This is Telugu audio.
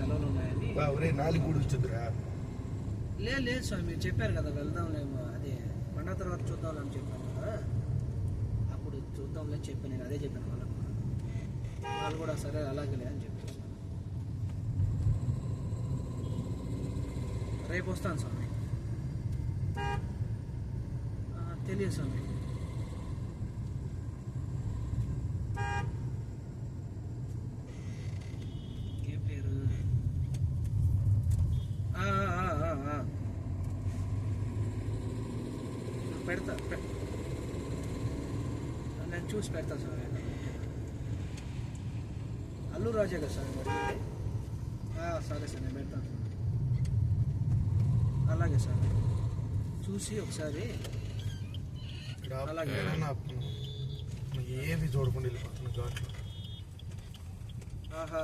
సెలవులు ఉన్నాయని. నాలుగు కూడా వచ్చిందిరా. లేదు స్వామి, చెప్పారు కదా వెళ్దాంలేమో, అదే పండగ తర్వాత చూద్దాంలే అని చెప్పాను కదా, అప్పుడు చూద్దాంలే చెప్పాను. నేను అదే చెప్పాను వాళ్ళకు. వాళ్ళు కూడా సరే అలాగేలే అని చెప్పారు. రేపు వస్తాను స్వామి. తెలియదు స్వామి. ఏ పేరు? పెడతా, నేను చూసి పెడతా స్వామి. అల్లూరు రాజే కదా స్వామి మరి. సరే సార్, నేను పెడతాను. అలాగే సార్, చూసి ఒకసారి అలాగే ఏది చూడకుండా వెళ్ళిపోతున్నా ఘాట్లో. ఆహా